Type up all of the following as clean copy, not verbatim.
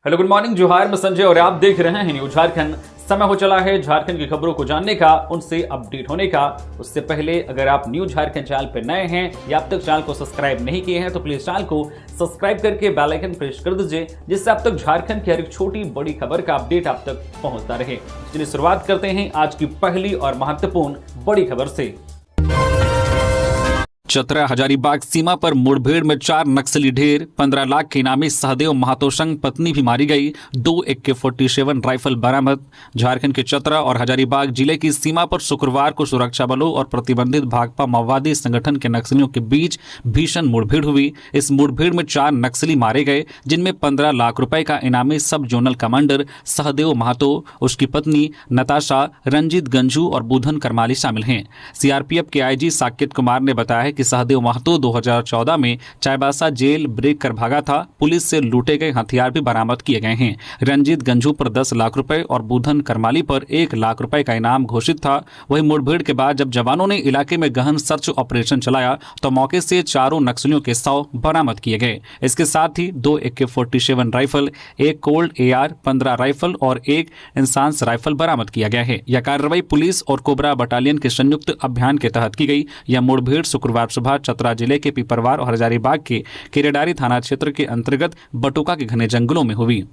Hello good morning, जोहार, मैं संजय और आप देख रहे हैं न्यूज झारखंड। समय हो चला है झारखंड की खबरों को जानने का, उनसे अपडेट होने का। उससे पहले अगर आप न्यूज झारखंड चैनल पर नए हैं या अब तक चैनल को सब्सक्राइब नहीं किए हैं तो प्लीज चैनल को सब्सक्राइब करके बेल आइकन प्रेस कर दीजिए, जिससे अब तक झारखंड की हर एक छोटी बड़ी खबर का अपडेट आप तक पहुंचता रहे। चलिए शुरुआत करते हैं आज की पहली और महत्वपूर्ण बड़ी खबर से। चतरा हजारीबाग सीमा पर मुठभेड़ में 4 नक्सली ढेर, 15 लाख के इनामी सहदेव महातो संग पत्नी भी मारी गई, 2 AK-47 राइफल बरामद। झारखंड के चतरा और हजारीबाग जिले की सीमा पर शुक्रवार को सुरक्षा बलों और प्रतिबंधित भाकपा माओवादी संगठन के नक्सलियों के बीच भीषण मुठभेड़ हुई। इस मुठभेड़ में 4 नक्सली मारे गए, जिनमें 15 लाख रुपए का इनामी सब जोनल कमांडर सहदेव महातो, उसकी पत्नी नताशा, रंजीत गंजू और बुधन करमाली शामिल हैं। CRPF के IG साकेत कुमार ने बताया कि सहदेव महतो 2014 में चाईबासा जेल ब्रेक कर भागा था। पुलिस से लूटे गए हथियार भी बरामद किए गए हैं। रंजीत गंजू पर 10 लाख रुपए और बुधन करमाली पर 1 लाख रुपए का इनाम घोषित था। वहीं मुठभेड़ के बाद जब जवानों ने इलाके में गहन सर्च ऑपरेशन चलाया तो मौके से चारों नक्सलियों के 100 बरामद किए गए। इसके साथ ही 2 AK-47 rifle, 1 cold AR, 15 rifle और 1 इंसास राइफल बरामद किया गया है। यह कार्रवाई पुलिस और कोबरा बटालियन के संयुक्त अभियान के तहत की गई। यह मुठभेड़ शुक्रवार सुबह चतरा जिले के पिपरवार और हजारीबाग के केरेडारी थाना क्षेत्र के अंतर्गत बटुका के घने जंगलों में हुई।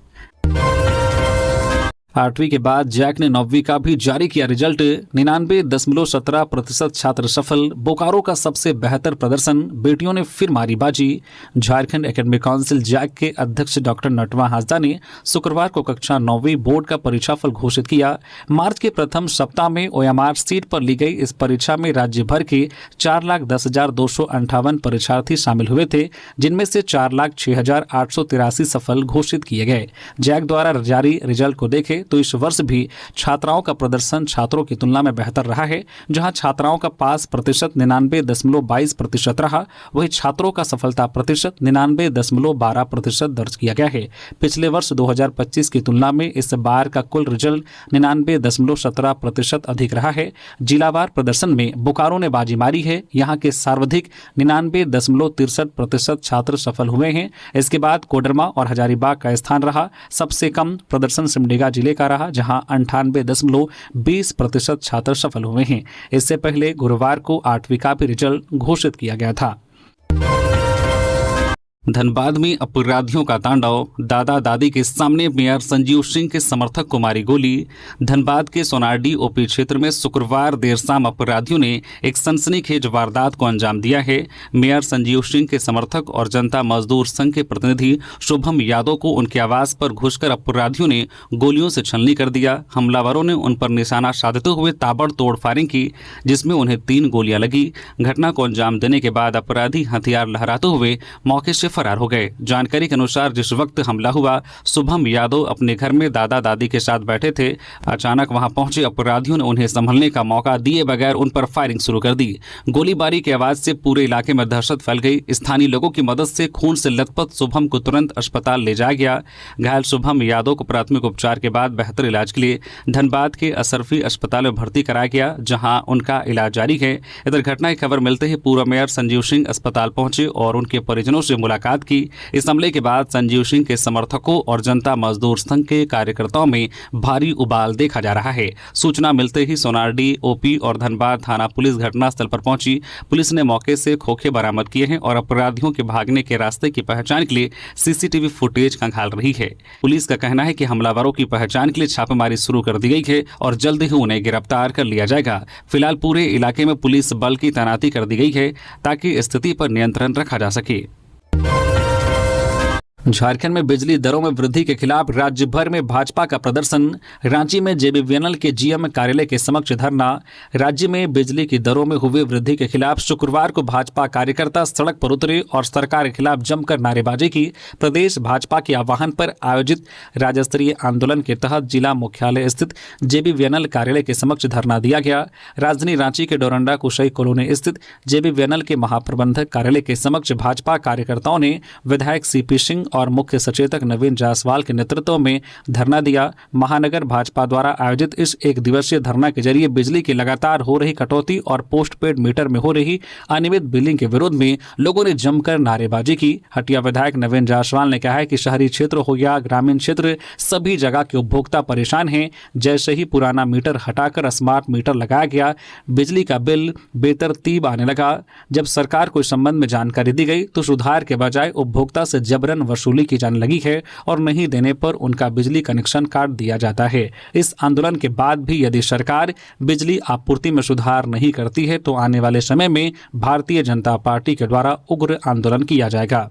8वीं के बाद जैक ने 9वीं का भी जारी किया रिजल्ट। 99.17% छात्र सफल। बोकारो का सबसे बेहतर प्रदर्शन, बेटियों ने फिर मारी बाजी। झारखंड एकेडमिक काउंसिल जैक के अध्यक्ष डॉक्टर नटवा हांसदा ने शुक्रवार को कक्षा 9वीं बोर्ड का परीक्षाफल घोषित किया। मार्च के प्रथम सप्ताह में OMR सीट पर ली गई इस परीक्षा में राज्य भर के 4,10,258 परीक्षार्थी शामिल हुए थे, जिनमें से 4,06,883 सफल घोषित किए गए। जैक द्वारा जारी रिजल्ट को देखें तो इस वर्ष भी छात्राओं का प्रदर्शन छात्रों की तुलना में बेहतर रहा है, जहां छात्राओं का पास प्रतिशत 99.22% रहा, वहीं छात्रों का सफलता प्रतिशत 99.12% दर्ज किया गया है। पिछले वर्ष 2025 की तुलना में इस बार का कुल रिजल्ट 99.17% अधिक रहा है। जिलावार प्रदर्शन में बोकारो ने बाजी मारी है। यहाँ के सर्वाधिक 99.63% छात्र सफल हुए हैं। इसके बाद कोडरमा और हजारीबाग का स्थान रहा। सबसे कम प्रदर्शन सिमडेगा जिले का रहा, जहां 98.20% छात्र सफल हुए हैं। इससे पहले गुरुवार को 8वीं का भी रिजल्ट घोषित किया गया था। धनबाद में अपराधियों का तांडव, दादा दादी के सामने मेयर संजीव सिंह के समर्थक को मारी गोली। धनबाद के सोनारडी OP क्षेत्र में शुक्रवार देर शाम अपराधियों ने एक सनसनीखेज वारदात को अंजाम दिया है। मेयर संजीव सिंह के समर्थक और जनता मजदूर संघ के प्रतिनिधि शुभम यादव को उनके आवास पर घुसकर अपराधियों ने गोलियों से छलनी कर दिया। हमलावरों ने उन पर निशाना साधते हुए ताबड़तोड़ फायरिंग की, जिसमें उन्हें 3 गोलियां लगी। घटना को अंजाम देने के बाद अपराधी हथियार लहराते हुए मौके से फरार हो गए। जानकारी के अनुसार जिस वक्त हमला हुआ, शुभम यादव अपने घर में दादा दादी के साथ बैठे थे। अचानक वहां पहुंचे अपराधियों ने उन्हें संभलने का मौका दिए बगैर उन पर फायरिंग शुरू कर दी। गोलीबारी की आवाज से पूरे इलाके में दहशत फैल गई। स्थानीय लोगों की मदद से खून से लथपथ शुभम को तुरंत अस्पताल ले जाया गया। घायल शुभम यादव को प्राथमिक उपचार के बाद बेहतर इलाज के लिए धनबाद के अशरफी अस्पताल में भर्ती कराया गया, जहां उनका इलाज जारी है। इधर घटना की खबर मिलते ही पूर्व मेयर संजीव सिंह अस्पताल पहुंचे और उनके परिजनों से मुलाकात की। इस हमले के बाद संजीव सिंह के समर्थकों और जनता मजदूर संघ के कार्यकर्ताओं में भारी उबाल देखा जा रहा है। सूचना मिलते ही सोनारडी OP और धनबाद थाना पुलिस घटनास्थल पर पहुंची। पुलिस ने मौके से खोखे बरामद किए हैं और अपराधियों के भागने के रास्ते की पहचान के लिए CCTV फुटेज खंगाल रही है। पुलिस का कहना है कि हमलावरों की पहचान के लिए छापेमारी शुरू कर दी गई है और जल्द ही उन्हें गिरफ्तार कर लिया जाएगा। फिलहाल पूरे इलाके में पुलिस बल की तैनाती कर दी गई है ताकि स्थिति पर नियंत्रण रखा जा सके। झारखंड में बिजली दरों में वृद्धि के खिलाफ राज्य भर में भाजपा का प्रदर्शन। रांची में JBVNL के GM कार्यालय के समक्ष धरना। राज्य में बिजली की दरों में हुई वृद्धि के खिलाफ शुक्रवार को भाजपा कार्यकर्ता सड़क पर उतरे और सरकार के खिलाफ जमकर नारेबाजी की। प्रदेश भाजपा के आह्वान पर आयोजित राज्य स्तरीय आंदोलन के तहत जिला मुख्यालय स्थित JBVNL कार्यालय के समक्ष धरना दिया गया। राजधानी रांची के डोरंडा कुशई कॉलोनी स्थित JBVNL के महाप्रबंधक कार्यालय के समक्ष भाजपा कार्यकर्ताओं ने विधायक CP सिंह और मुख्य सचेतक नवीन जायसवाल के नेतृत्व में धरना दिया। महानगर भाजपा द्वारा आयोजित इस एक दिवसीय धरना के जरिए बिजली की लगातार हो रही कटौती और पोस्ट पेड मीटर में हो रही अनियमित बिलिंग के विरोध में लोगों ने जमकर नारेबाजी की। हटिया विधायक नवीन जायसवाल ने कहा है कि शहरी क्षेत्र हो या ग्रामीण क्षेत्र, सभी जगह के उपभोक्ता परेशान हैं। जैसे ही पुराना मीटर हटाकर स्मार्ट मीटर लगाया गया, बिजली का बिल बेतरतीब आने लगा। जब सरकार को इस संबंध में जानकारी दी गई तो सुधार के बजाय उपभोक्ता से जबरन वसूली की जाने लगी है और नहीं देने पर उनका बिजली कनेक्शन काट दिया जाता है। इस आंदोलन के बाद भी यदि सरकार बिजली आपूर्ति में सुधार नहीं करती है तो आने वाले समय में भारतीय जनता पार्टी के द्वारा उग्र आंदोलन किया जाएगा।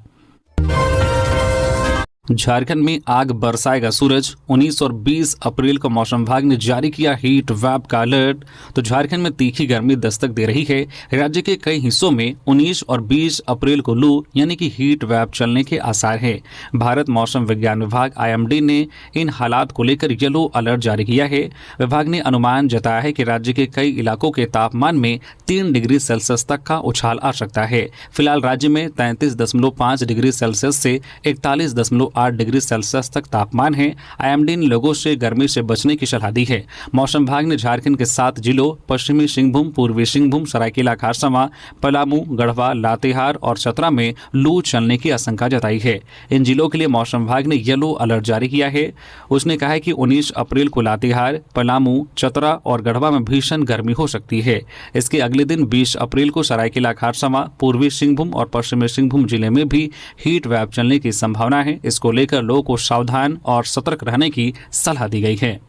झारखंड में आग बरसाएगा सूरज। 19 और 20 अप्रैल को मौसम विभाग ने जारी किया हीट वेव का अलर्ट। तो झारखंड में तीखी गर्मी दस्तक दे रही है। राज्य के कई हिस्सों में 19 और 20 अप्रैल को लू यानी कि हीट वेव चलने के आसार हैं। भारत मौसम विज्ञान विभाग IMD ने इन हालात को लेकर येलो अलर्ट जारी किया है। विभाग ने अनुमान जताया है कि राज्य के कई इलाकों के तापमान में 3 डिग्री सेल्सियस तक का उछाल आ सकता है। फिलहाल राज्य में 33.5 डिग्री सेल्सियस से 41.8 डिग्री सेल्सियस तक तापमान है। IMD ने लोगों से गर्मी से बचने की सलाह दी है। मौसम विभाग ने झारखंड के 7 जिलों पश्चिमी सिंहभूम, पूर्वी सिंहभूम, सरायकेला खरसावां, पलामू, गढ़वा, लातेहार और चतरा में लू चलने की आशंका जताई है। इन जिलों के लिए मौसम विभाग ने येलो अलर्ट जारी किया है। उसने कहा है कि 19 अप्रैल को लातेहार, पलामू, चतरा और गढ़वा में भीषण गर्मी हो सकती है। इसके अगले दिन 20 अप्रैल को सरायकेला खरसावां, पूर्वी सिंहभूम और पश्चिमी सिंहभूम जिले में भी हीट वेव चलने की संभावना है। इसको लेकर लोगों को सावधान और सतर्क रहने की सलाह दी गई है।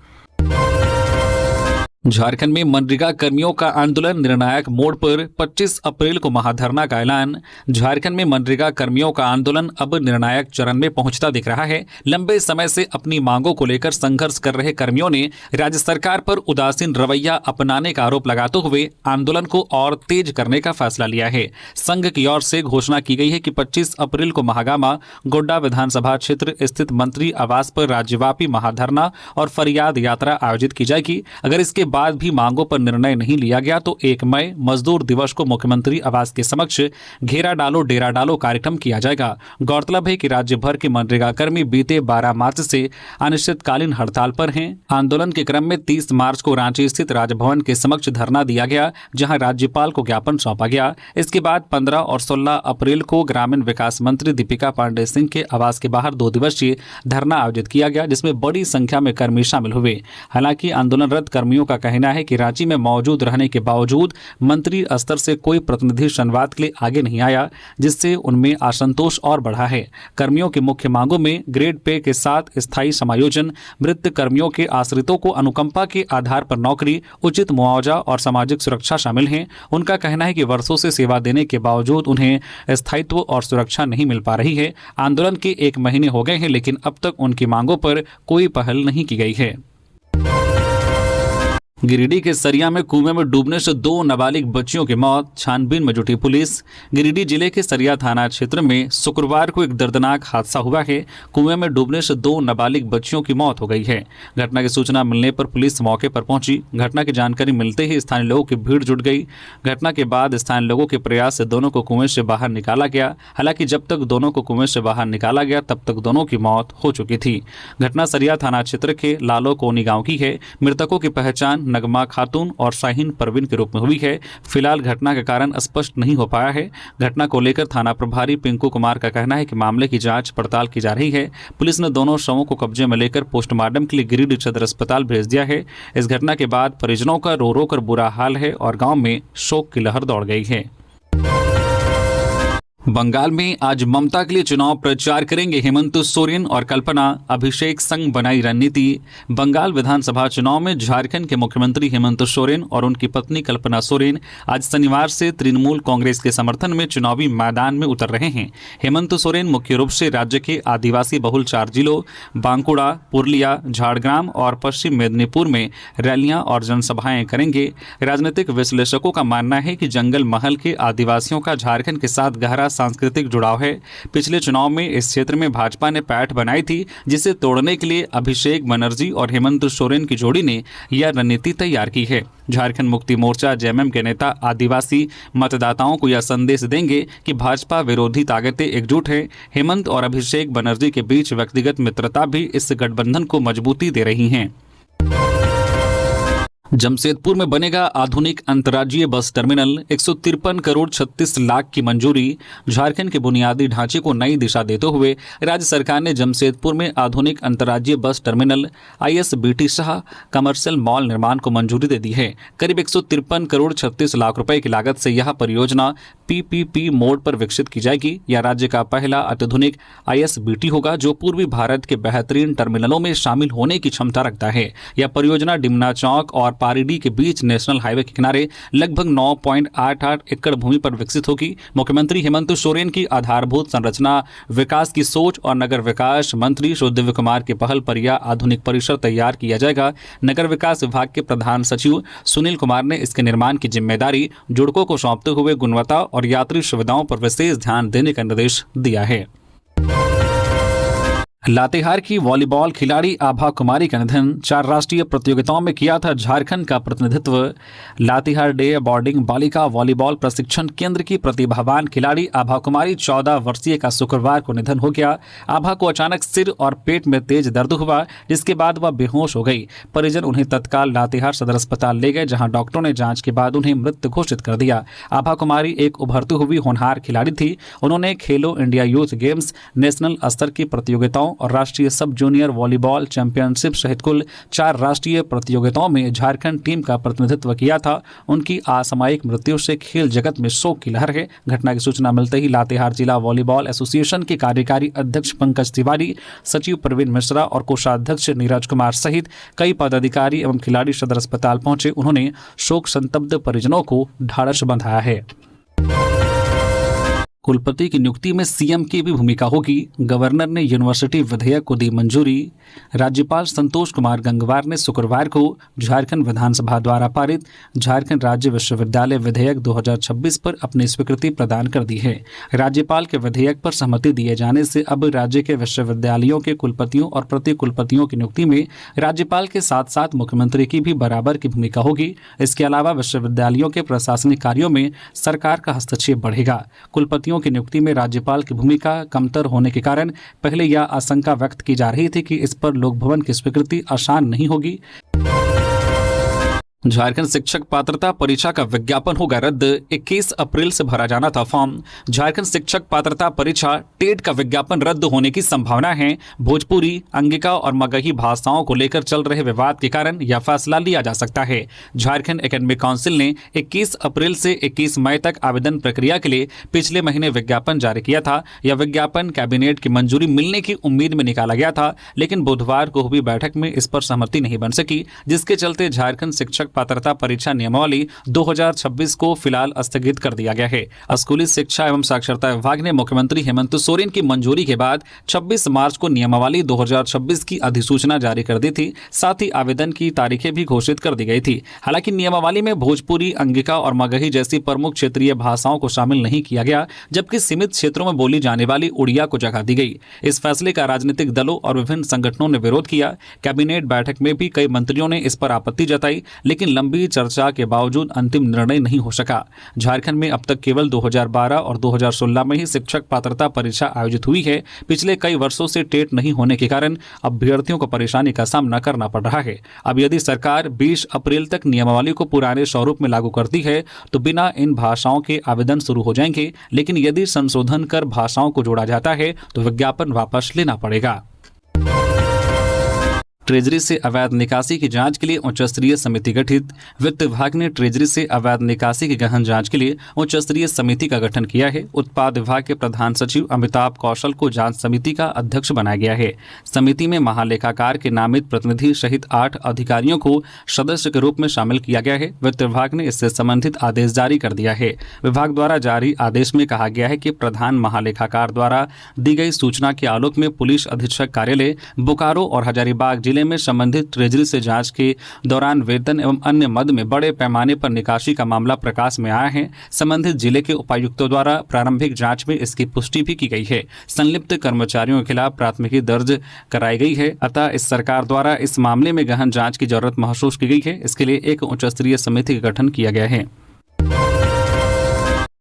झारखंड में मनरेगा कर्मियों का आंदोलन निर्णायक मोड़ पर। 25 अप्रैल को महाधरना का ऐलान। झारखंड में मनरेगा कर्मियों का आंदोलन अब निर्णायक चरण में पहुंचता दिख रहा है। लंबे समय से अपनी मांगों को लेकर संघर्ष कर रहे कर्मियों ने राज्य सरकार पर उदासीन रवैया अपनाने का आरोप लगाते हुए आंदोलन को और तेज करने का फैसला लिया है। संघ की ओर से घोषणा की गई है कि 25 अप्रैल को महागामा गोड्डा विधानसभा क्षेत्र स्थित मंत्री आवास पर राज्यव्यापी महाधरना और फरियाद यात्रा आयोजित की जाएगी। अगर इसके बाद भी मांगों पर निर्णय नहीं लिया गया तो 1 मई मजदूर दिवस को मुख्यमंत्री आवास के समक्ष घेरा डालो डेरा डालो कार्यक्रम किया जाएगा। गौरतलब है कि राज्य भर के मनरेगा कर्मी बीते 12 मार्च से अनिश्चितकालीन हड़ताल पर हैं। आंदोलन के क्रम में 30 मार्च को रांची स्थित राजभवन के समक्ष धरना दिया गया, जहां राज्यपाल को ज्ञापन सौंपा गया। इसके बाद 15 और 16 अप्रैल को ग्रामीण विकास मंत्री दीपिका पांडे सिंह के आवास के बाहर 2 दिवसीय धरना आयोजित किया गया, जिसमें बड़ी संख्या में कर्मी शामिल हुए। हालांकि आंदोलनरत कर्मियों का कहना है कि रांची में मौजूद रहने के बावजूद मंत्री स्तर से कोई प्रतिनिधि संवाद के लिए आगे नहीं आया, जिससे उनमें असंतोष और बढ़ा है। कर्मियों की मुख्य मांगों में ग्रेड पे के साथ स्थायी समायोजन, मृत कर्मियों के आश्रितों को अनुकंपा के आधार पर नौकरी, उचित मुआवजा और सामाजिक सुरक्षा शामिल हैं। उनका कहना है कि वर्षों से सेवा देने के बावजूद उन्हें स्थायित्व और सुरक्षा नहीं मिल पा रही है। आंदोलन के 1 महीने हो गए हैं, लेकिन अब तक उनकी मांगों पर कोई पहल नहीं की गई है। गिरिडीह के सरिया में कुएं में डूबने से 2 नाबालिग बच्चियों की मौत, छानबीन में जुटी पुलिस। गिरिडीह जिले के सरिया थाना क्षेत्र में शुक्रवार को एक दर्दनाक हादसा हुआ है। कुएं में डूबने से 2 नाबालिग बच्चियों की मौत हो गई है। घटना की सूचना मिलने पर पुलिस मौके पर पहुंची। घटना की जानकारी मिलते ही स्थानीय लोगों की भीड़ जुट गई। घटना के बाद स्थानीय लोगों के प्रयास से दोनों को कुएं से बाहर निकाला गया। हालांकि जब तक दोनों को कुएं से बाहर निकाला गया तब तक दोनों की मौत हो चुकी थी। घटना सरिया थाना क्षेत्र के लालो कोनी गाँव की है। मृतकों की पहचान नगमा खातून और शाहीन परवीन के रूप में हुई है। फिलहाल घटना का कारण स्पष्ट नहीं हो पाया है। घटना को लेकर थाना प्रभारी पिंकू कुमार का कहना है कि मामले की जांच पड़ताल की जा रही है। पुलिस ने दोनों शवों को कब्जे में लेकर पोस्टमार्टम के लिए गिरिडीह सदर अस्पताल भेज दिया है। इस घटना के बाद परिजनों का रो रो कर बुरा हाल है और गांव में शोक की लहर दौड़ गई है। बंगाल में आज ममता के लिए चुनाव प्रचार करेंगे हेमंत सोरेन और कल्पना। अभिषेक संग बनाई रणनीति। बंगाल विधानसभा चुनाव में झारखंड के मुख्यमंत्री हेमंत सोरेन और उनकी पत्नी कल्पना सोरेन आज शनिवार से तृणमूल कांग्रेस के समर्थन में चुनावी मैदान में उतर रहे हैं। हेमंत सोरेन मुख्य रूप से राज्य के आदिवासी बहुल 4 जिलों बांकुड़ा, पुरुलिया, झारग्राम और पश्चिम मेदिनीपुर में रैलियां और जनसभाएं करेंगे। राजनीतिक विश्लेषकों का मानना है कि जंगल महल के आदिवासियों का झारखंड के साथ गहरा सांस्कृतिक जुड़ाव है। पिछले चुनाव में इस क्षेत्र में भाजपा ने पैठ बनाई थी, जिसे तोड़ने के लिए अभिषेक बनर्जी और हेमंत सोरेन की जोड़ी ने यह रणनीति तैयार की है। झारखंड मुक्ति मोर्चा जेएमएम के नेता आदिवासी मतदाताओं को यह संदेश देंगे कि भाजपा विरोधी ताकतें एकजुट हैं। हेमंत और अभिषेक बनर्जी के बीच व्यक्तिगत मित्रता भी इस गठबंधन को मजबूती दे रही हैं। जमशेदपुर में बनेगा आधुनिक अंतर्राज्यीय बस टर्मिनल। 153 करोड़ 36 लाख की मंजूरी। झारखंड के बुनियादी ढांचे को नई दिशा देते हुए राज्य सरकार ने जमशेदपुर में आधुनिक अंतर्राज्यीय bus terminal ISBT Shah commercial mall निर्माण को मंजूरी दे दी है। करीब 153 करोड़ 36 लाख रुपए की लागत से यह परियोजना PPP मोड पर विकसित की जाएगी। यह राज्य का पहला अत्याधुनिक ISBT होगा जो पूर्वी भारत के बेहतरीन टर्मिनलों में शामिल होने की क्षमता रखता है। यह परियोजना डिमना चौक और पारीडी के बीच नेशनल हाईवे के किनारे लगभग 9.88 एकड़ भूमि पर विकसित होगी। मुख्यमंत्री हेमंत सोरेन की आधारभूत संरचना विकास की सोच और नगर विकास मंत्री श्री दिव्य कुमार की पहल पर यह आधुनिक परिसर तैयार किया जाएगा। नगर विकास विभाग के प्रधान सचिव सुनील कुमार ने इसके निर्माण की जिम्मेदारी जुड़कों को सौंपते हुए गुणवत्ता और यात्री सुविधाओं पर विशेष ध्यान देने का निर्देश दिया है। लातेहार की वॉलीबॉल खिलाड़ी आभा कुमारी का निधन। 4 राष्ट्रीय प्रतियोगिताओं में किया था झारखंड का प्रतिनिधित्व। लातेहार डे बोर्डिंग बालिका वॉलीबॉल प्रशिक्षण केंद्र की प्रतिभावान खिलाड़ी आभा कुमारी 14 वर्षीय का शुक्रवार को निधन हो गया। आभा को अचानक सिर और पेट में तेज दर्द हुआ, जिसके बाद वह बेहोश हो गई। परिजन उन्हें तत्काल लातेहार सदर अस्पताल ले गए, जहां डॉक्टरों ने जांच के बाद उन्हें मृत घोषित कर दिया। आभा कुमारी एक उभरती हुई होनहार खिलाड़ी थी। उन्होंने खेलो इंडिया यूथ गेम्स, नेशनल स्तर की प्रतियोगिताओं और राष्ट्रीय सब जूनियर वॉलीबॉल चैंपियनशिप सहित कुल 4 राष्ट्रीय प्रतियोगिताओं में झारखंड टीम का प्रतिनिधित्व किया था। उनकी असामयिक मृत्यु से खेल जगत में शोक की लहर है। घटना की सूचना मिलते ही लातेहार जिला वॉलीबॉल एसोसिएशन के कार्यकारी अध्यक्ष पंकज तिवारी, सचिव प्रवीण मिश्रा और कोषाध्यक्ष नीरज कुमार सहित कई पदाधिकारी एवं खिलाड़ी सदर अस्पताल पहुंचे। उन्होंने शोक संतप्त परिजनों को ढाढ़स बंधाया है। कुलपति की नियुक्ति में सीएम की भी भूमिका होगी। गवर्नर ने यूनिवर्सिटी विधेयक को दी मंजूरी। राज्यपाल संतोष कुमार गंगवार ने शुक्रवार को झारखंड विधानसभा द्वारा पारित झारखंड राज्य विश्वविद्यालय विधेयक 2026 पर अपनी स्वीकृति प्रदान कर दी है। राज्यपाल के विधेयक पर सहमति दिए जाने से अब राज्य के विश्वविद्यालयों के कुलपतियों और प्रति कुलपतियों की नियुक्ति में राज्यपाल के साथ साथ मुख्यमंत्री की भी बराबर की भूमिका होगी। इसके अलावा विश्वविद्यालयों के प्रशासनिक कार्यों में सरकार का हस्तक्षेप बढ़ेगा। कुलपतियों की नियुक्ति में राज्यपाल की भूमिका कमतर होने के कारण पहले यह आशंका व्यक्त की जा रही थी कि इस पर लोक भवन की स्वीकृति आसान नहीं होगी। झारखंड शिक्षक पात्रता परीक्षा का विज्ञापन होगा रद्द। 21 अप्रैल से भरा जाना था फॉर्म। झारखंड शिक्षक पात्रता परीक्षा टेट का विज्ञापन रद्द होने की संभावना है। भोजपुरी, अंगिका और मगही भाषाओं को लेकर चल रहे विवाद के कारण यह फैसला लिया जा सकता है। झारखंड एकेडमिक काउंसिल ने 21 अप्रैल से 21 मई तक आवेदन प्रक्रिया के लिए पिछले महीने विज्ञापन जारी किया था। यह विज्ञापन कैबिनेट की मंजूरी मिलने की उम्मीद में निकाला गया था, लेकिन बुधवार को हुई बैठक में इस पर सहमति नहीं बन सकी, जिसके चलते झारखंड शिक्षक पात्रता परीक्षा नियमावली 2026 को फिलहाल स्थगित कर दिया गया है। स्कूली शिक्षा एवं साक्षरता विभाग ने मुख्यमंत्री हेमंत सोरेन की मंजूरी के बाद 26 मार्च को नियमावली 2026 की अधिसूचना जारी कर दी थी। साथ ही आवेदन की तारीखें भी घोषित कर दी गई थी। हालांकि नियमावली में भोजपुरी, अंगिका और मगही जैसी प्रमुख क्षेत्रीय भाषाओं को शामिल नहीं किया गया, जबकि सीमित क्षेत्रों में बोली जाने वाली उड़िया को जगह दी गई। इस फैसले का राजनीतिक दलों और विभिन्न संगठनों ने विरोध किया। कैबिनेट बैठक में भी कई मंत्रियों ने इस पर आपत्ति जताई, लेकिन लंबी चर्चा के बावजूद अंतिम निर्णय नहीं हो सका। झारखंड में अब तक केवल 2012 और 2016 में ही शिक्षक पात्रता परीक्षा आयोजित हुई है। पिछले कई वर्षों से टेट नहीं होने के कारण अभ्यर्थियों को परेशानी का सामना करना पड़ रहा है। अब यदि सरकार 20 अप्रैल तक नियमावली को पुराने स्वरूप में लागू करती है तो बिना इन भाषाओं के आवेदन शुरू हो जाएंगे, लेकिन यदि संशोधन कर भाषाओं को जोड़ा जाता है तो विज्ञापन वापस लेना पड़ेगा। ट्रेजरी से अवैध निकासी की जांच के लिए उच्च स्तरीय समिति गठित। वित्त विभाग ने ट्रेजरी से अवैध निकासी की गहन जांच के लिए उच्च स्तरीय समिति का गठन किया है। उत्पाद विभाग के प्रधान सचिव अमिताभ कौशल को जांच समिति का अध्यक्ष बनाया गया है। समिति में महालेखाकार के नामित प्रतिनिधि सहित 8 अधिकारियों को सदस्य के रूप में शामिल किया गया है। वित्त विभाग ने इससे संबंधित आदेश जारी कर दिया है। विभाग द्वारा जारी आदेश में कहा गया है कि प्रधान महालेखाकार द्वारा दी गई सूचना के आलोक में पुलिस अधीक्षक कार्यालय बोकारो और हजारीबाग जिले में संबंधित ट्रेजरी से जांच के दौरान वेतन एवं अन्य मद में बड़े पैमाने पर निकासी का मामला प्रकाश में आया है। संबंधित जिले के उपायुक्तों द्वारा प्रारंभिक जांच में इसकी पुष्टि भी की गई है। संलिप्त कर्मचारियों के खिलाफ प्राथमिकी दर्ज कराई गई है। अतः इस सरकार द्वारा इस मामले में गहन जांच की जरूरत महसूस की गई है। इसके लिए एक उच्च स्तरीय समिति का गठन किया गया है।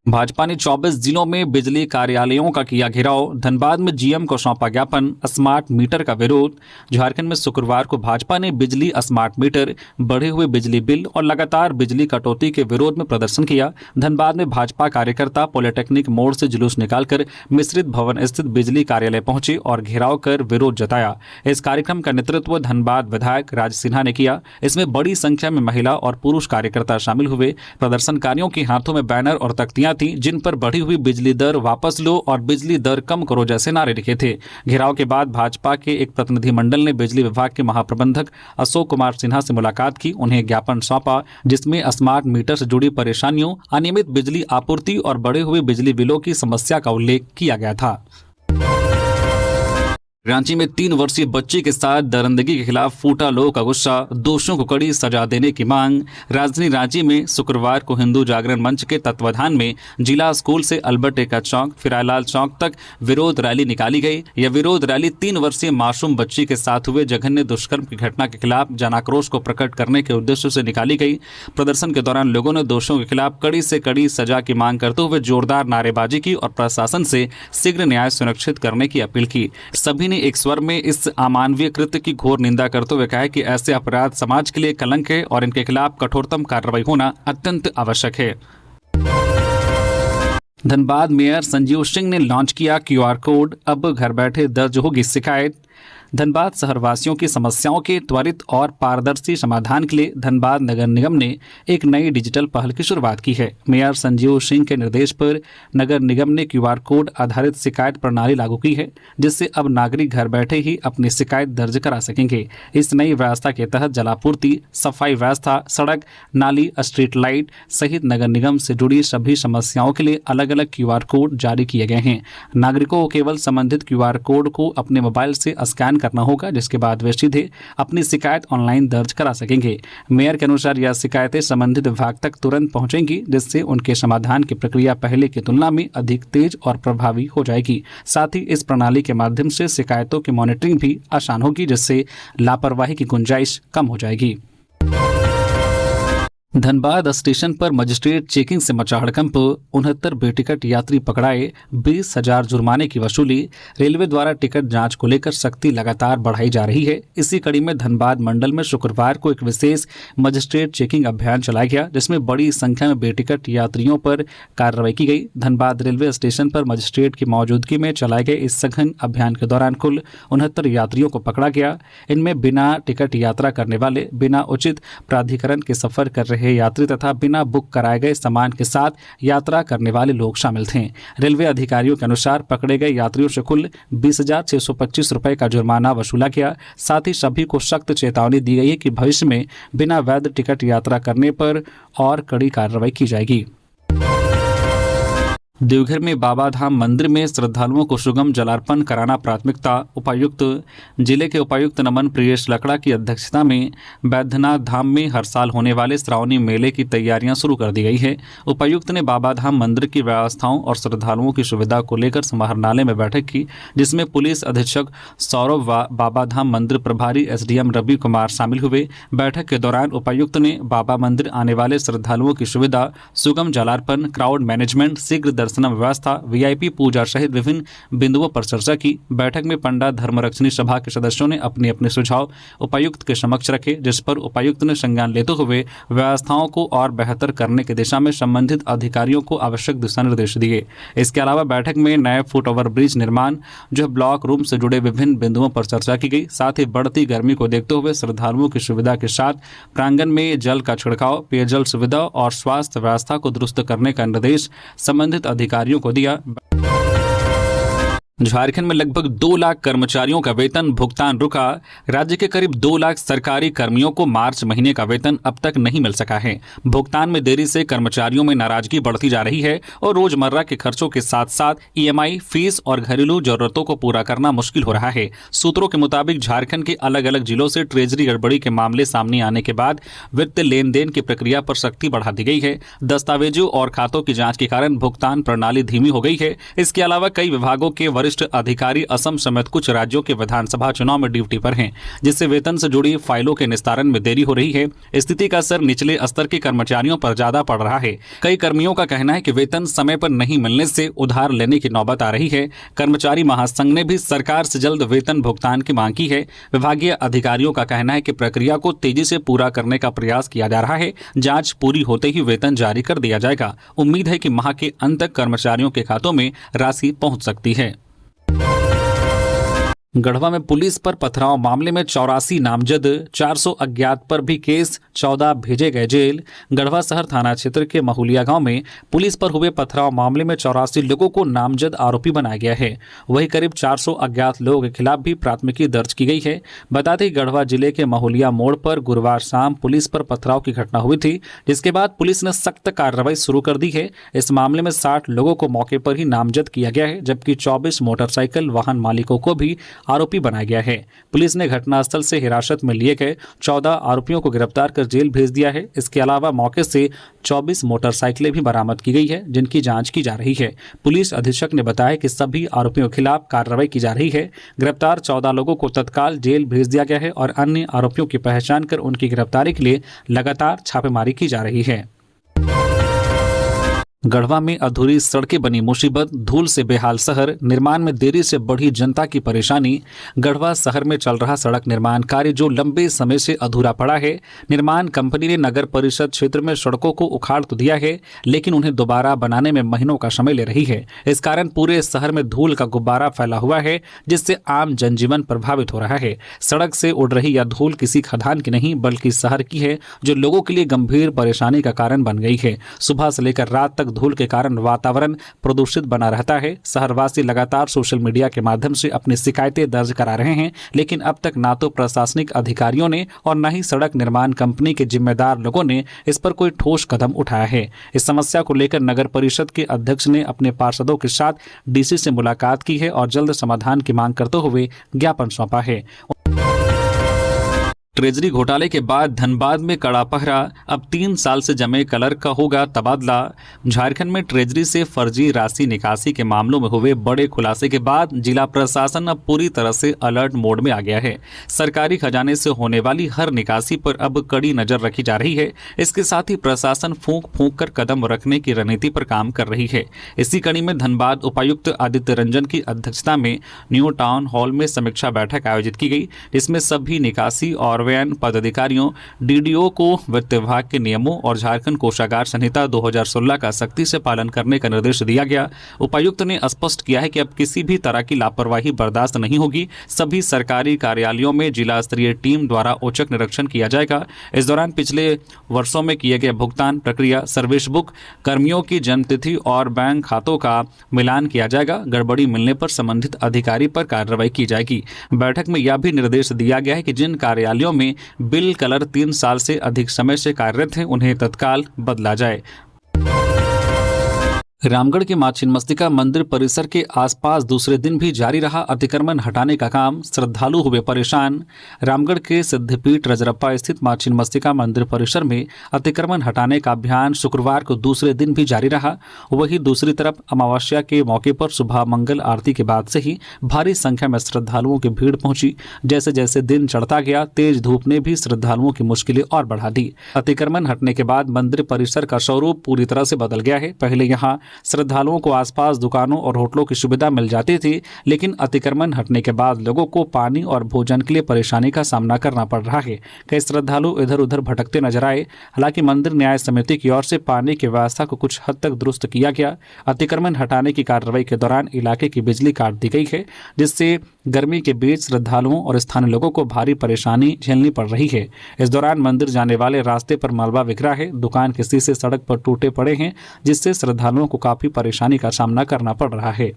भाजपा ने 24 जिलों में बिजली कार्यालयों का किया घेराव। धनबाद में जीएम को सौंपा ज्ञापन। स्मार्ट मीटर का विरोध। झारखंड में शुक्रवार को भाजपा ने बिजली, स्मार्ट मीटर, बढ़े हुए बिजली बिल और लगातार बिजली कटौती के विरोध में प्रदर्शन किया। धनबाद में भाजपा कार्यकर्ता पॉलिटेक्निक मोड़ से जुलूस निकालकर मिश्रित भवन स्थित बिजली कार्यालय पहुंचे और घेराव कर विरोध जताया। इस कार्यक्रम का नेतृत्व धनबाद विधायक राज सिन्हा ने किया। इसमें बड़ी संख्या में महिला और पुरुष कार्यकर्ता शामिल हुए। प्रदर्शनकारियों के हाथों में बैनर और तख्तियां थी जिन पर बढ़ी हुई बिजली दर वापस लो और बिजली दर कम करो जैसे नारे लिखे थे। घेराव के बाद भाजपा के एक प्रतिनिधिमंडल ने बिजली विभाग के महाप्रबंधक अशोक कुमार सिन्हा से मुलाकात की। उन्हें ज्ञापन सौंपा जिसमें स्मार्ट मीटर से जुड़ी परेशानियों, अनियमित बिजली आपूर्ति और बढ़े हुए बिजली बिलों की समस्या का उल्लेख किया गया था। रांची में 3 वर्षीय बच्चे के साथ दरिंदगी के खिलाफ फूटा लोगों का गुस्सा। दोषियों को कड़ी सजा देने की मांग। राजधानी रांची में शुक्रवार को हिंदू जागरण मंच के तत्वाधान में जिला स्कूल से अल्बर्ट एक्का चौक, फिरालाल चौक तक विरोध रैली निकाली गई। यह विरोध रैली 3 वर्षीय मासूम बच्ची के साथ हुए जघन्य दुष्कर्म की घटना के खिलाफ जनाक्रोश को प्रकट करने के उद्देश्य से निकाली गई। प्रदर्शन के दौरान लोगों ने दोषियों के खिलाफ कड़ी से कड़ी सजा की मांग करते हुए जोरदार नारेबाजी की और प्रशासन से शीघ्र न्याय सुनिश्चित करने की अपील की। सभी ने एक स्वर में इस अमानवीय कृत्य की घोर निंदा करते हुए कहा कि ऐसे अपराध समाज के लिए कलंक है और इनके खिलाफ कठोरतम कार्रवाई होना अत्यंत आवश्यक है। धनबाद मेयर संजीव सिंह ने लॉन्च किया क्यूआर कोड। अब घर बैठे दर्ज होगी शिकायत। धनबाद शहरवासियों की समस्याओं के त्वरित और पारदर्शी समाधान के लिए धनबाद नगर निगम ने एक नई डिजिटल पहल की शुरुआत की है। मेयर संजीव सिंह के निर्देश पर नगर निगम ने क्यूआर कोड आधारित शिकायत प्रणाली लागू की है, जिससे अब नागरिक घर बैठे ही अपनी शिकायत दर्ज करा सकेंगे। इस नई व्यवस्था के तहत जलापूर्ति, सफाई व्यवस्था, सड़क, नाली, स्ट्रीट लाइट सहित नगर निगम से जुड़ी सभी समस्याओं के लिए अलग अलग क्यूआर कोड जारी किए गए हैं। नागरिकों को केवल संबंधित क्यूआर कोड को अपने मोबाइल से स्कैन करना होगा, जिसके बाद वे सीधे अपनी शिकायत ऑनलाइन दर्ज करा सकेंगे। मेयर के अनुसार यह शिकायतें संबंधित विभाग तक तुरंत पहुंचेंगी, जिससे उनके समाधान की प्रक्रिया पहले की तुलना में अधिक तेज और प्रभावी हो जाएगी। साथ ही इस प्रणाली के माध्यम से शिकायतों की मॉनिटरिंग भी आसान होगी, जिससे लापरवाही की गुंजाइश कम हो जाएगी। धनबाद स्टेशन पर मजिस्ट्रेट चेकिंग से मचा हड़कंप। 69 बेटिकट यात्री पकड़ाए, 20,000 जुर्माने की वसूली। रेलवे द्वारा टिकट जांच को लेकर सख्ती लगातार बढ़ाई जा रही है। इसी कड़ी में धनबाद मंडल में शुक्रवार को एक विशेष मजिस्ट्रेट चेकिंग अभियान चलाया गया, जिसमें बड़ी संख्या में बेटिकट यात्रियों पर कार्रवाई की गई। धनबाद रेलवे स्टेशन पर मजिस्ट्रेट की मौजूदगी में चलाए गए इस सघन अभियान के दौरान कुल 69 यात्रियों को पकड़ा गया। इनमें बिना टिकट यात्रा करने वाले, बिना उचित प्राधिकरण के सफर कर रहे यात्री तथा बिना बुक कराए गए सामान के साथ यात्रा करने वाले लोग शामिल थे। रेलवे अधिकारियों के अनुसार पकड़े गए यात्रियों से कुल 20,625 रुपए का जुर्माना वसूला गया। साथ ही सभी को सख्त चेतावनी दी गई है कि भविष्य में बिना वैध टिकट यात्रा करने पर और कड़ी कार्रवाई की जाएगी। देवघर में बाबा धाम मंदिर में श्रद्धालुओं को सुगम जलार्पण कराना प्राथमिकता। उपायुक्त जिले के उपायुक्त नमन प्रियेश लकड़ा की अध्यक्षता में बैद्यनाथ धाम में हर साल होने वाले श्रावणी मेले की तैयारियां शुरू कर दी गई है। उपायुक्त ने बाबा धाम मंदिर की व्यवस्थाओं और श्रद्धालुओं की सुविधा को लेकर समाहरणालय में बैठक की, जिसमें पुलिस अधीक्षक सौरभ व बाबा धाम मंदिर प्रभारी SDM रवि कुमार शामिल हुए। बैठक के दौरान उपायुक्त ने बाबा मंदिर आने वाले श्रद्धालुओं की सुविधा, सुगम जलार्पण, क्राउड मैनेजमेंट, शीघ्र दर्शन व्यवस्था, VIP पूजा सहित विभिन्न बिंदुओं पर चर्चा की। बैठक में पंडा धर्मरक्षणी सभा के सदस्यों ने अपने अपने सुझाव उपायुक्त के समक्ष रखे, जिस पर उपायुक्त ने संज्ञान लेते हुए व्यवस्थाओं को और बेहतर करने की दिशा में संबंधित अधिकारियों को आवश्यक दिशा निर्देश दिए। इसके अलावा बैठक में नए फुट ओवर ब्रिज निर्माण, जो ब्लॉक रूम से जुड़े विभिन्न बिंदुओं पर चर्चा की गई। साथ ही बढ़ती गर्मी को देखते हुए श्रद्धालुओं की सुविधा के साथ प्रांगण में जल का छिड़काव, पेयजल सुविधा और स्वास्थ्य व्यवस्था को दुरुस्त करने का निर्देश संबंधित अधिकारियों को दिया। झारखंड में लगभग 2 लाख कर्मचारियों का वेतन भुगतान रुका। राज्य के करीब 2 लाख सरकारी कर्मियों को मार्च महीने का वेतन अब तक नहीं मिल सका है। भुगतान में देरी से कर्मचारियों में नाराजगी बढ़ती जा रही है और रोजमर्रा के खर्चों के साथ साथ ईएमआई, फीस और घरेलू जरूरतों को पूरा करना मुश्किल हो रहा है। सूत्रों के मुताबिक झारखंड के अलग अलग जिलों से ट्रेजरी गड़बड़ी के मामले सामने आने के बाद वित्त लेन देन की प्रक्रिया पर सख्ती बढ़ा दी गई है। दस्तावेजों और खातों की जांच के कारण भुगतान प्रणाली धीमी हो गई है। इसके अलावा कई विभागों के वरिष्ठ अधिकारी असम समेत कुछ राज्यों के विधानसभा चुनाव में ड्यूटी पर हैं, जिससे वेतन से जुड़ी फाइलों के निस्तारण में देरी हो रही है। स्थिति का असर निचले स्तर के कर्मचारियों पर ज्यादा पड़ रहा है। कई कर्मियों का कहना है कि वेतन समय पर नहीं मिलने से उधार लेने की नौबत आ रही है। कर्मचारी महासंघ ने भी सरकार से जल्द वेतन भुगतान की मांग की है। विभागीय अधिकारियों का कहना है कि प्रक्रिया को तेजी से पूरा करने का प्रयास किया जा रहा है। जांच पूरी होते ही वेतन जारी कर दिया जाएगा। उम्मीद है कि माह के अंत तक कर्मचारियों के खातों में राशि पहुंच सकती है। गढ़वा में पुलिस पर पथराव मामले में 84 नामजद, 400 अज्ञात पर भी केस, 14 भेजे गए जेल। गढ़वा शहर थाना क्षेत्र के महुलिया गांव में पुलिस पर हुए पथराव मामले में 84 लोगों को नामजद आरोपी बनाया गया है। वहीं करीब 400 अज्ञात लोगों के खिलाफ भी प्राथमिकी दर्ज की गई है। बता दें, गढ़वा जिले के महुलिया मोड़ पर गुरुवार शाम पुलिस पर पथराव की घटना हुई थी, जिसके बाद पुलिस ने सख्त कार्रवाई शुरू कर दी है। इस मामले में 60 लोगों को मौके पर ही नामजद किया गया है, जबकि 24 मोटरसाइकिल वाहन मालिकों को भी आरोपी बनाया गया है। पुलिस ने घटनास्थल से हिरासत में लिए गए 14 आरोपियों को गिरफ्तार कर जेल भेज दिया है। इसके अलावा मौके से 24 मोटरसाइकिलें भी बरामद की गई है, जिनकी जांच की जा रही है। पुलिस अधीक्षक ने बताया कि सभी आरोपियों के खिलाफ कार्रवाई की जा रही है। गिरफ्तार 14 लोगों को तत्काल जेल भेज दिया गया है और अन्य आरोपियों की पहचान कर उनकी गिरफ्तारी के लिए लगातार छापेमारी की जा रही है। गढ़वा में अधूरी सड़कें बनी मुसीबत, धूल से बेहाल शहर, निर्माण में देरी से बढ़ी जनता की परेशानी। गढ़वा शहर में चल रहा सड़क निर्माण कार्य जो लंबे समय से अधूरा पड़ा है। निर्माण कंपनी ने नगर परिषद क्षेत्र में सड़कों को उखाड़ तो दिया है, लेकिन उन्हें दोबारा बनाने में महीनों का समय ले रही है। इस कारण पूरे शहर में धूल का गुब्बारा फैला हुआ है, जिससे आम जनजीवन प्रभावित हो रहा है। सड़क से उड़ रही यह धूल किसी खदान की नहीं बल्कि शहर की है, जो लोगों के लिए गंभीर परेशानी का कारण बन गई है। सुबह से लेकर रात तक धूल के कारण वातावरण प्रदूषित बना रहता है। शहरवासी लगातार सोशल मीडिया के माध्यम से अपनी शिकायतें दर्ज करा रहे हैं, लेकिन अब तक ना तो प्रशासनिक अधिकारियों ने और न ही सड़क निर्माण कंपनी के जिम्मेदार लोगों ने इस पर कोई ठोस कदम उठाया है। इस समस्या को लेकर नगर परिषद के अध्यक्ष ने अपने पार्षदों के साथ डीसी से मुलाकात की है और जल्द समाधान की मांग करते हुए ज्ञापन सौंपा है। ट्रेजरी घोटाले के बाद धनबाद में कड़ा पहरा, अब 3 साल से जमे कलर का होगा तबादला। झारखंड में ट्रेजरी से फर्जी राशि निकासी के मामलों में हुए बड़े खुलासे के बाद जिला प्रशासन अब पूरी तरह से अलर्ट मोड में आ गया है। सरकारी खजाने से होने वाली हर निकासी पर अब कड़ी नजर रखी जा रही है। इसके साथ ही प्रशासन फूंक फूंक कर कदम रखने की रणनीति पर काम कर रही है। इसी कड़ी में धनबाद उपायुक्त आदित्य रंजन की अध्यक्षता में न्यू टाउन हॉल में समीक्षा बैठक आयोजित की गई, जिसमें सभी निकासी और पदाधिकारियों, डीडीओ को वित्त विभाग के नियमों और झारखंड कोषागार संहिता 2016 का सख्ती से पालन करने का निर्देश दिया गया। उपायुक्त ने स्पष्ट किया है कि अब किसी भी तरह की लापरवाही बर्दाश्त नहीं होगी। सभी सरकारी कार्यालयों में जिला स्तरीय टीम द्वारा औचक निरीक्षण किया जाएगा। इस दौरान पिछले वर्षों में किए गए भुगतान प्रक्रिया, सर्विस बुक, कर्मियों की जन्मतिथि और बैंक खातों का मिलान किया जाएगा। गड़बड़ी मिलने पर संबंधित अधिकारी पर कार्रवाई की जाएगी। बैठक में यह भी निर्देश दिया गया है कि जिन कार्यालयों में बिल कलर 3 साल से अधिक समय से कार्यरत हैं, उन्हें तत्काल बदला जाए। रामगढ़ के मां छिन्नमस्तिका मंदिर परिसर के आसपास दूसरे दिन भी जारी रहा अतिक्रमण हटाने का काम, श्रद्धालु हुए परेशान। रामगढ़ के सिद्धपीठ रजरप्पा स्थित मां छिन्नमस्तिका मंदिर परिसर में अतिक्रमण हटाने का अभियान शुक्रवार को दूसरे दिन भी जारी रहा। वहीं दूसरी तरफ अमावस्या के मौके पर सुबह मंगल आरती के बाद से ही भारी संख्या में श्रद्धालुओं की भीड़ पहुंची। जैसे जैसे दिन चढ़ता गया, तेज धूप ने भी श्रद्धालुओं की मुश्किलें और बढ़ा दी। अतिक्रमण हटने के बाद मंदिर परिसर का स्वरूप पूरी तरह से बदल गया है। पहले यहाँ श्रद्धालुओं को आसपास दुकानों और होटलों की सुविधा मिल जाती थी, लेकिन अतिक्रमण हटने के बाद लोगों को पानी और भोजन के लिए परेशानी का सामना करना पड़ रहा है। कई श्रद्धालु इधर उधर भटकते नजर आए। हालांकि मंदिर न्याय समिति की ओर से पानी की व्यवस्था को कुछ हद तक दुरुस्त किया गया। अतिक्रमण हटाने की कार्रवाई के दौरान इलाके की बिजली काट दी गई है, जिससे गर्मी के बीच श्रद्धालुओं और स्थानीय लोगों को भारी परेशानी झेलनी पड़ रही है। इस दौरान मंदिर जाने वाले रास्ते पर मलबा बिखरा है, दुकान के शीशे सड़क पर टूटे पड़े हैं, जिससे श्रद्धालुओं को काफी परेशानी का सामना करना पड़ रहा है।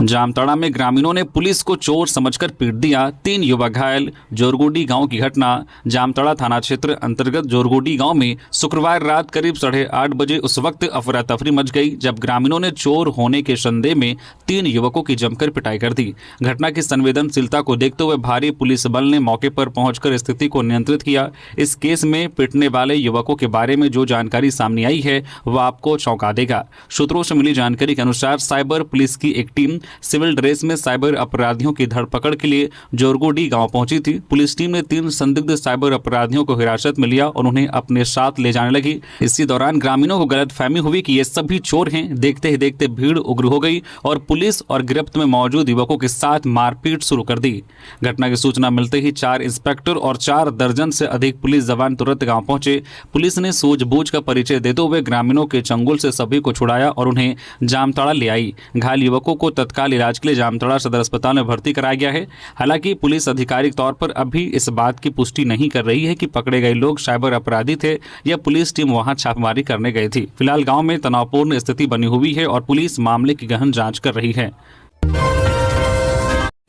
जामताड़ा में ग्रामीणों ने पुलिस को चोर समझकर पीट दिया, 3 युवक घायल। जोरगोडी गांव की घटना। जामताड़ा थाना क्षेत्र अंतर्गत जोरगोडी गांव में शुक्रवार रात करीब 8:30 बजे उस वक्त अफरा तफरी मच गई जब ग्रामीणों ने चोर होने के संदेह में 3 युवकों की जमकर पिटाई कर दी। घटना की संवेदनशीलता को देखते हुए भारी पुलिस बल ने मौके पर पहुंचकर स्थिति को नियंत्रित किया। इस केस में पिटने वाले युवकों के बारे में जो जानकारी सामने आई है वह आपको चौंका देगा। सूत्रों से मिली जानकारी के अनुसार साइबर पुलिस की एक टीम सिविल ड्रेस में साइबर अपराधियों की धरपकड़ के लिए जोरगोडी गांव पहुंची थी। पुलिस टीम ने 3 संदिग्ध साइबर अपराधियों को हिरासत में लिया और उन्हें अपने साथ ले जाने लगी। इसी दौरान ग्रामीणों को गलतफहमी हुई कि ये सभी चोर हैं। देखते ही देखते भीड़ उग्र हो गई और पुलिस और गिरफ्त में मौजूद युवकों के साथ मारपीट शुरू कर दी। घटना की सूचना मिलते ही 4 इंस्पेक्टर और 4 दर्जन से अधिक पुलिस जवान तुरंत गांव पहुंचे। पुलिस ने सूझबूझ का परिचय देते हुए ग्रामीणों के चंगुल से सभी को छुड़ाया और उन्हें जामताड़ा ले आई। घायल युवकों को तत्काल इलाज के लिए जामताड़ा सदर अस्पताल में भर्ती कराया गया है। हालांकि पुलिस आधिकारिक तौर पर अभी इस बात की पुष्टि नहीं कर रही है कि पकड़े गए लोग साइबर अपराधी थे या पुलिस टीम वहां छापेमारी करने गई थी। फिलहाल गांव में तनावपूर्ण स्थिति बनी हुई है और पुलिस मामले की गहन जांच कर रही है।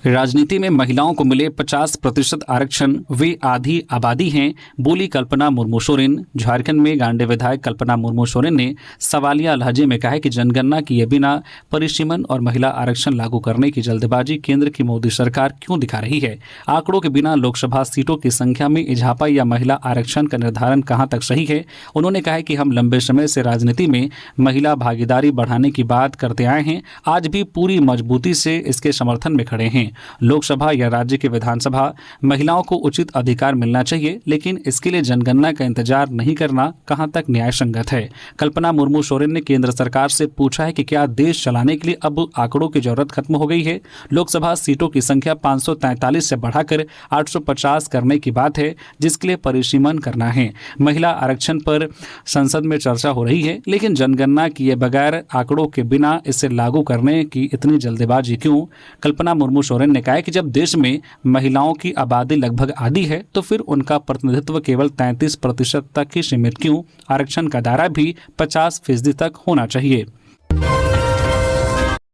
राजनीति में महिलाओं को मिले 50% आरक्षण, वे आधी आबादी हैं, बोली कल्पना मुर्मू सोरेन। झारखंड में गांडे विधायक कल्पना मुर्मू सोरेन ने सवालिया लहजे में कहा कि जनगणना किए बिना परिसीमन और महिला आरक्षण लागू करने की जल्दबाजी केंद्र की मोदी सरकार क्यों दिखा रही है। आंकड़ों के बिना लोकसभा सीटों की संख्या में इजाफा या महिला आरक्षण का निर्धारण कहां तक सही है। उन्होंने कहा कि हम लंबे समय से राजनीति में महिला भागीदारी बढ़ाने की बात करते आए हैं, आज भी पूरी मजबूती से इसके समर्थन में खड़े हैं। लोकसभा या राज्य के विधानसभा महिलाओं को उचित अधिकार मिलना चाहिए, लेकिन इसके लिए जनगणना का इंतजार नहीं करना कहां तक न्याय संगत है। कल्पना मुर्मू सोरेन ने केंद्र सरकार से पूछा है कि क्या देश चलाने के लिए अब आंकड़ों की जरूरत खत्म हो गई है। लोकसभा सीटों की संख्या 543 से बढ़ाकर 850 करने की बात है, जिसके लिए परिसीमन करना है। महिला आरक्षण पर संसद में चर्चा हो रही है, लेकिन जनगणना किए बगैर आंकड़ों के बिना इसे लागू करने की इतनी जल्दबाजी क्यों। कल्पना मुर्मू सोरेन ने कहा कि जब देश में महिलाओं की आबादी लगभग आधी है तो फिर उनका प्रतिनिधित्व केवल 33% तक ही सीमित क्यों। आरक्षण का दायरा भी 50% तक होना चाहिए।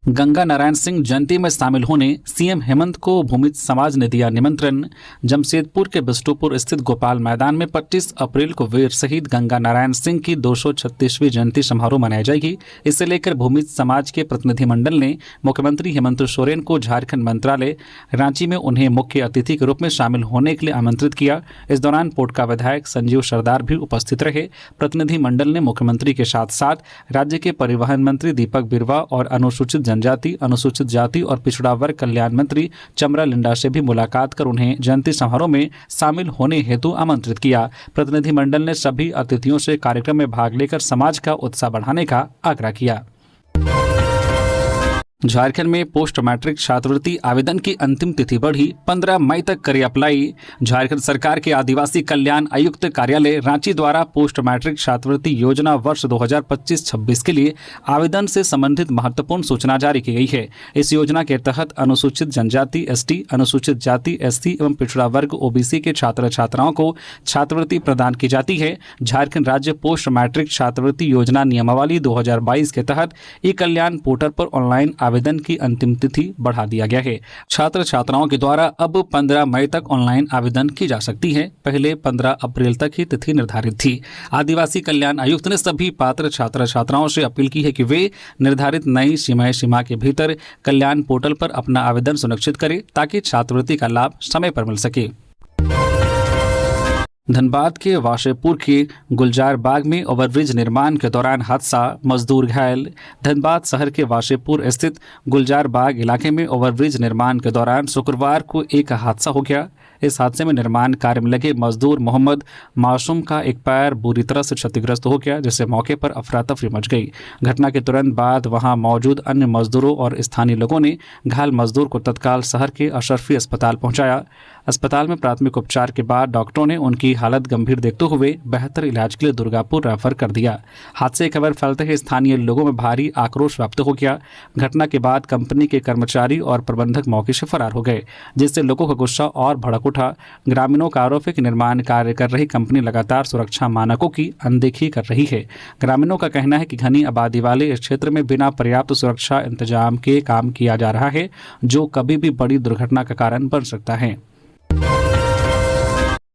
गंगा नारायण सिंह जयंती में शामिल होने सीएम हेमंत को भूमिज समाज ने दिया निमंत्रण। जमशेदपुर के बिष्टुपुर स्थित गोपाल मैदान में 25 अप्रैल को वीर शहीद गंगा नारायण सिंह की 236वीं जयंती समारोह मनाई जाएगी। इसे लेकर भूमिज समाज के प्रतिनिधिमंडल ने मुख्यमंत्री हेमंत सोरेन को झारखंड मंत्रालय रांची में उन्हें मुख्य अतिथि के रूप में शामिल होने के लिए आमंत्रित किया। इस दौरान पोटका विधायक संजीव सरदार भी उपस्थित रहे। प्रतिनिधिमंडल ने मुख्यमंत्री के साथ साथ राज्य के परिवहन मंत्री दीपक बिरवा और अनुसूचित जनजाति, अनुसूचित जाति और पिछड़ा वर्ग कल्याण मंत्री चमरा लिंडा से भी मुलाकात कर उन्हें जयंती समारोह में शामिल होने हेतु आमंत्रित किया। प्रतिनिधिमंडल ने सभी अतिथियों से कार्यक्रम में भाग लेकर समाज का उत्साह बढ़ाने का आग्रह किया। झारखंड में पोस्ट मैट्रिक छात्रवृत्ति आवेदन की अंतिम तिथि बढ़ी, 15 मई तक करे अप्लाई। झारखंड सरकार के आदिवासी कल्याण आयुक्त कार्यालय रांची द्वारा पोस्ट मैट्रिक छात्रवृत्ति योजना वर्ष 2025-26 के लिए आवेदन से संबंधित महत्वपूर्ण सूचना जारी की गई है। इस योजना के तहत अनुसूचित जनजाति एसटी, अनुसूचित जाति एससी एवं पिछड़ा वर्ग ओबीसी के छात्र छात्राओं को छात्रवृत्ति प्रदान की जाती है। झारखंड राज्य पोस्ट मैट्रिक छात्रवृत्ति योजना नियमावली 2022 के तहत ई कल्याण पोर्टल पर ऑनलाइन आवेदन की अंतिम तिथि बढ़ा दिया गया है। छात्र छात्राओं के द्वारा अब 15 मई तक ऑनलाइन आवेदन की जा सकती है। पहले 15 अप्रैल तक ही तिथि निर्धारित थी। आदिवासी कल्याण आयुक्त ने सभी पात्र छात्र छात्राओं से अपील की है कि वे निर्धारित नई सीमा के भीतर कल्याण पोर्टल पर अपना आवेदन सुनिश्चित करें ताकि छात्रवृत्ति का लाभ समय पर मिल सके। धनबाद के वाशेपुर के गुलजार बाग में ओवरब्रिज निर्माण के दौरान हादसा, मजदूर घायल। धनबाद शहर के वाशेपुर स्थित गुलजार बाग इलाके में ओवरब्रिज निर्माण के दौरान शुक्रवार को एक हादसा हो गया। इस हादसे में निर्माण कार्य में लगे मजदूर मोहम्मद मासूम का एक पैर बुरी तरह से क्षतिग्रस्त हो गया, जिससे मौके पर अफरा तफरी मच गई। घटना के तुरंत बाद वहां मौजूद अन्य मजदूरों और स्थानीय लोगों ने घायल मजदूर को तत्काल शहर के अशरफी अस्पताल पहुंचाया। अस्पताल में प्राथमिक उपचार के बाद डॉक्टरों ने उनकी हालत गंभीर देखते हुए बेहतर इलाज के लिए दुर्गापुर रेफर कर दिया। हादसे की खबर फैलते ही स्थानीय लोगों में भारी आक्रोश व्याप्त हो गया। घटना के बाद कंपनी के कर्मचारी और प्रबंधक मौके से फरार हो गए, जिससे लोगों का गुस्सा और भड़क उठा। ग्रामीणों का आरोप है कि निर्माण कार्य कर रही कंपनी लगातार सुरक्षा मानकों की अनदेखी कर रही है। ग्रामीणों का कहना है कि घनी आबादी वाले इस क्षेत्र में बिना पर्याप्त सुरक्षा इंतजाम के काम किया जा रहा है, जो कभी भी बड़ी दुर्घटना का कारण बन सकता है।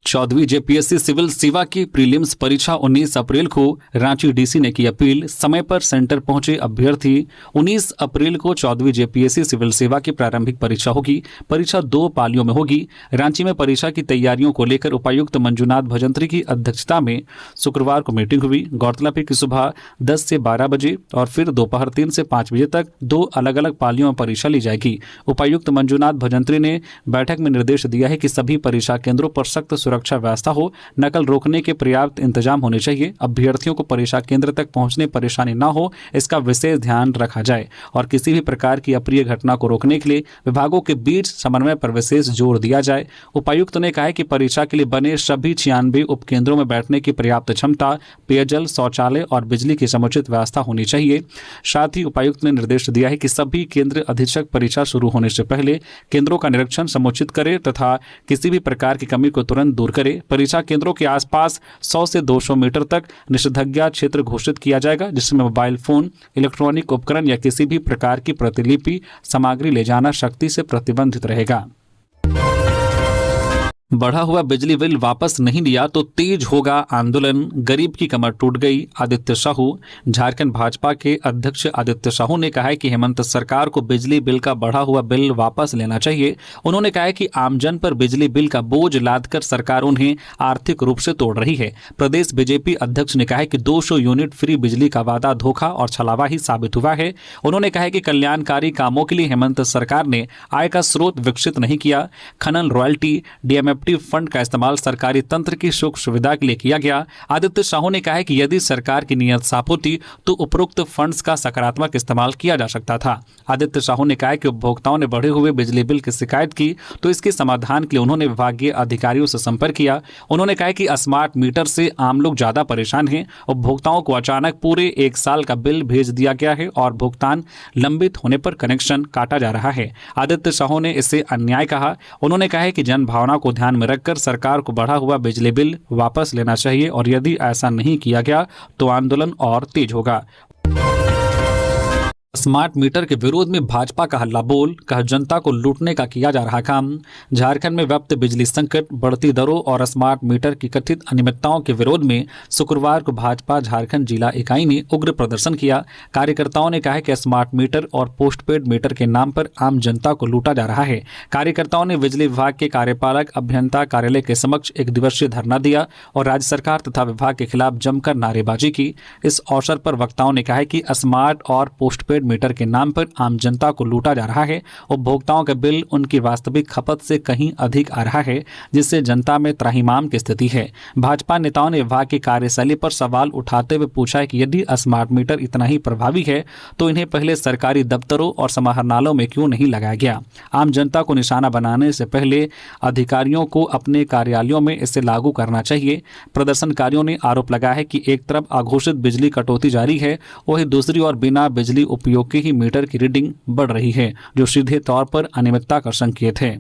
14वीं जेपीएससी सिविल सेवा की प्रीलिम्स परीक्षा 19 अप्रैल को रांची डीसी ने की अपील। समय पर सेंटर पहुंचे अभ्यर्थी। 19 अप्रैल को 14वीं जेपीएससी सिविल सेवा की प्रारंभिक परीक्षा होगी। परीक्षा 2 पालियों में होगी। रांची में परीक्षा की तैयारियों को लेकर उपायुक्त मंजुनाथ भजंत्री की अध्यक्षता में शुक्रवार को मीटिंग हुई। गौरतलब है कि सुबह 10 से 12 बजे और फिर दोपहर 3 से 5 बजे तक 2 अलग अलग पालियों में परीक्षा ली जाएगी। उपायुक्त मंजुनाथ भजंत्री ने बैठक में निर्देश दिया है कि सभी परीक्षा केंद्रों पर सख्त सुरक्षा व्यवस्था हो, नकल रोकने के पर्याप्त इंतजाम होने चाहिए। अभ्यर्थियों को परीक्षा केंद्र तक पहुंचने परेशानी न हो, इसका विशेष ध्यान रखा जाए और किसी भी प्रकार की अप्रिय घटना को रोकने के लिए विभागों के बीच समन्वय पर विशेष जोर दिया जाए। उपायुक्त ने कहा कि परीक्षा के लिए बने सभी 96 उपकेंद्रों में बैठने की पर्याप्त क्षमता, पेयजल, शौचालय और बिजली की समुचित व्यवस्था होनी चाहिए। साथ ही उपायुक्त ने निर्देश दिया है कि सभी केंद्र अधीक्षक परीक्षा शुरू होने से पहले केंद्रों का निरीक्षण समुचित करे तथा किसी भी प्रकार की कमी को तुरंत दूर करे। परीक्षा केंद्रों के आसपास 100 से 200 मीटर तक निषेधाज्ञा क्षेत्र घोषित किया जाएगा, जिसमें मोबाइल फोन, इलेक्ट्रॉनिक उपकरण या किसी भी प्रकार की प्रतिलिपि सामग्री ले जाना सख्ती से प्रतिबंधित रहेगा। बढ़ा हुआ बिजली बिल वापस नहीं लिया तो तेज होगा आंदोलन, गरीब की कमर टूट गई। आदित्य साहू। झारखंड भाजपा के अध्यक्ष आदित्य साहू ने कहा है कि हेमंत सरकार को बिजली बिल का बढ़ा हुआ बिल वापस लेना चाहिए। उन्होंने कहा है कि आमजन पर बिजली बिल का बोझ लादकर सरकार उन्हें आर्थिक रूप से तोड़ रही है। प्रदेश बीजेपी अध्यक्ष ने कहा है कि 200 यूनिट फ्री बिजली का वादा धोखा और छलावा ही साबित हुआ है। उन्होंने कहा है कि कल्याणकारी कामों के लिए हेमंत सरकार ने आय का स्रोत विकसित नहीं किया। खनन रॉयल्टी, डीएमएफ फंड का इस्तेमाल सरकारी तंत्र की सुख सुविधा के लिए किया गया। आदित्य साहू ने कहा है कि यदि सरकार की नीयत साफ होती तो उपरोक्त फंड्स का सकारात्मक इस्तेमाल किया जा सकता था। आदित्य साहू ने कहा कि उपभोक्ताओं ने बढ़े हुए बिजली बिल की शिकायत की तो इसके समाधान के लिए उन्होंने विभागीय अधिकारियों से संपर्क किया। उन्होंने कहा कि स्मार्ट मीटर से आम लोग ज्यादा परेशान हैं। उपभोक्ताओं को अचानक पूरे 1 साल का बिल भेज दिया गया है और भुगतान लंबित होने पर कनेक्शन काटा जा रहा है। आदित्य साहू ने इसे अन्याय कहा। उन्होंने कहा कि जनभावना को ध्यान में रखकर सरकार को बढ़ा हुआ बिजली बिल वापस लेना चाहिए और यदि ऐसा नहीं किया गया तो आंदोलन और तेज होगा। स्मार्ट मीटर के विरोध में भाजपा का हल्ला बोल, कहा जनता को लूटने का किया जा रहा काम। झारखंड में व्याप्त बिजली संकट, बढ़ती दरों और स्मार्ट मीटर की कथित अनियमितताओं के विरोध में शुक्रवार को भाजपा झारखंड जिला इकाई ने उग्र प्रदर्शन किया। कार्यकर्ताओं ने कहा कि स्मार्ट मीटर और पोस्टपेड मीटर के नाम पर आम जनता को लूटा जा रहा है। कार्यकर्ताओं ने बिजली विभाग के कार्यपालक अभियंता कार्यालय के समक्ष 1 दिवसीय धरना दिया और राज्य सरकार तथा विभाग के खिलाफ जमकर नारेबाजी की। इस अवसर पर वक्ताओं ने कहा कि स्मार्ट और पोस्टपेड मीटर के नाम पर आम जनता को लूटा जा रहा है। उपभोक्ताओं का बिल उनकी वास्तविक खपत से कहीं अधिक आ रहा है, जिससे जनता में त्राहिमाम की स्थिति है। भाजपा नेताओं ने विभाग की कार्यशैली पर सवाल उठाते हुए पूछा है कि यदि स्मार्ट मीटर इतना ही प्रभावी है तो इन्हें पहले सरकारी दफ्तरों और समाहरणालयों में क्यों नहीं लगाया गया। आम जनता को निशाना बनाने से पहले अधिकारियों को अपने कार्यालयों में इसे लागू करना चाहिए। प्रदर्शनकारियों ने आरोप लगाया है कि एक तरफ अघोषित बिजली कटौती जारी है, वहीं दूसरी ओर बिना बिजली उपयोग के ही मीटर की रीडिंग बढ़ रही है, जो सीधे तौर पर अनियमितता का संकेत है।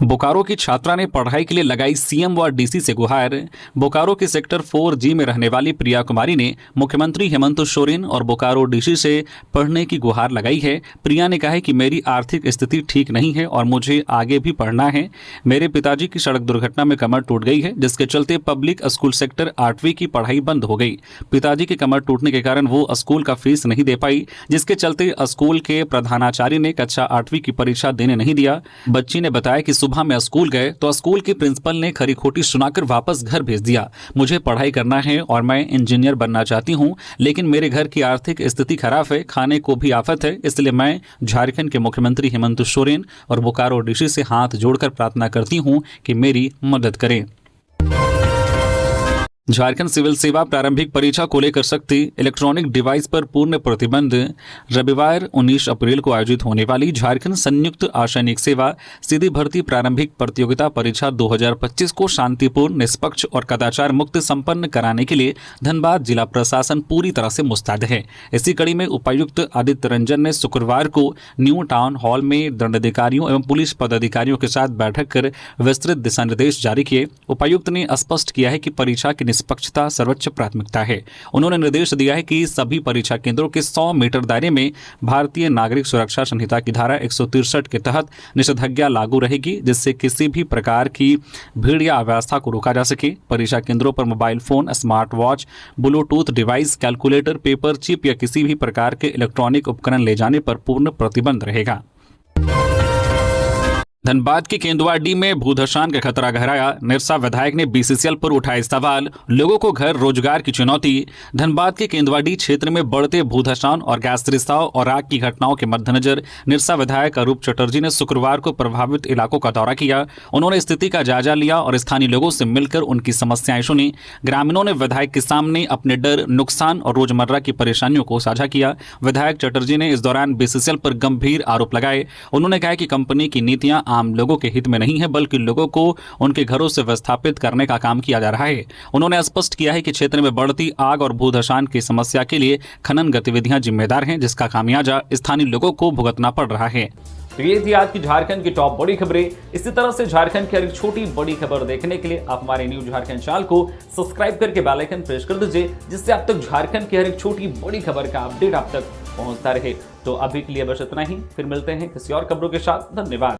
बोकारो की छात्रा ने पढ़ाई के लिए लगाई सीएम व डीसी से गुहार। बोकारो के सेक्टर 4G में रहने वाली प्रिया कुमारी ने मुख्यमंत्री हेमंत सोरेन और बोकारो डीसी से पढ़ने की गुहार लगाई है। प्रिया ने कहा है कि मेरी आर्थिक स्थिति ठीक नहीं है और मुझे आगे भी पढ़ना है। मेरे पिताजी की सड़क दुर्घटना में कमर टूट गई है, जिसके चलते पब्लिक स्कूल सेक्टर 8वीं की पढ़ाई बंद हो गई। पिताजी की कमर टूटने के कारण वो स्कूल का फीस नहीं दे पाई, जिसके चलते स्कूल के प्रधानाचार्य ने कक्षा 8वीं की परीक्षा देने नहीं दिया। बच्ची ने बताया कि सुबह में स्कूल गए तो स्कूल के प्रिंसिपल ने खरी खोटी सुनाकर वापस घर भेज दिया। मुझे पढ़ाई करना है और मैं इंजीनियर बनना चाहती हूं, लेकिन मेरे घर की आर्थिक स्थिति खराब है, खाने को भी आफत है। इसलिए मैं झारखंड के मुख्यमंत्री हेमंत सोरेन और बोकारो डीसी से हाथ जोड़कर प्रार्थना करती हूं कि मेरी मदद करें। झारखंड सिविल सेवा प्रारंभिक परीक्षा को लेकर सख्ती, इलेक्ट्रॉनिक डिवाइस पर पूर्ण प्रतिबंध। रविवार 19 अप्रैल को आयोजित होने वाली झारखंड संयुक्त आसैनिक सेवा सीधी भर्ती प्रारंभिक प्रतियोगिता परीक्षा 2025 को शांतिपूर्ण, निष्पक्ष और कदाचार मुक्त संपन्न कराने के लिए धनबाद जिला प्रशासन पूरी तरह से मुस्तैद है। इसी कड़ी में उपायुक्त आदित्य रंजन ने शुक्रवार को न्यू टाउन हॉल में दंडाधिकारियों एवं पुलिस पदाधिकारियों के साथ बैठक कर विस्तृत दिशा निर्देश जारी किए। उपायुक्त ने स्पष्ट किया है कि परीक्षा की निष्पक्षता सर्वोच्च प्राथमिकता है। उन्होंने निर्देश दिया है कि सभी परीक्षा केंद्रों के 100 मीटर दायरे में भारतीय नागरिक सुरक्षा संहिता की धारा 163 के तहत निषेधाज्ञा लागू रहेगी, जिससे किसी भी प्रकार की भीड़ या अव्यवस्था को रोका जा सके। परीक्षा केंद्रों पर mobile phone, smart watch, Bluetooth device, calculator, paper chip या किसी भी प्रकार के इलेक्ट्रॉनिक उपकरण ले जाने पर पूर्ण प्रतिबंध रहेगा। धनबाद के केंदुआडीह में भूधसान का खतरा गहराया, निरसा विधायक ने बीसीसीएल पर उठाए सवाल, लोगों को घर रोजगार की चुनौती। धनबाद के केंदुआडीह क्षेत्र में बढ़ते भूधसान और गैस रिसाव और आग की घटनाओं के मद्देनजर निरसा विधायक अरूप चटर्जी ने शुक्रवार को प्रभावित इलाकों का दौरा किया। उन्होंने स्थिति का जायजा लिया और स्थानीय लोगों से मिलकर उनकी समस्याएं सुनी। ग्रामीणों ने विधायक के सामने अपने डर, नुकसान और रोजमर्रा की परेशानियों को साझा किया। विधायक चटर्जी ने इस दौरान बीसीसीएल पर गंभीर आरोप लगाए। उन्होंने कहा कि कंपनी की नीतियां आम लोगों के हित में नहीं है, बल्कि लोगों को उनके घरों से विस्थापित करने का काम किया जा रहा है। उन्होंने स्पष्ट किया है कि क्षेत्र में बढ़ती आग और भूधसान की समस्या के लिए खनन गतिविधियां जिम्मेदार हैं, जिसका खामियाजा स्थानीय लोगों को भुगतना पड़ रहा है। तो ये थी आज की झारखंड की टॉप बड़ी खबरें। इसी तरह से झारखंड की हर एक छोटी बड़ी खबर देखने के लिए आप हमारे न्यूज झारखंड चैनल को सब्सक्राइब करके बेल आइकन प्रेस कर दीजिए, जिससे आप तक झारखंड की हर एक छोटी बड़ी खबर का अपडेट आप तक पहुंचता रहे। तो अभी के लिए बस इतना ही, फिर मिलते हैं किसी और खबरों के साथ। धन्यवाद।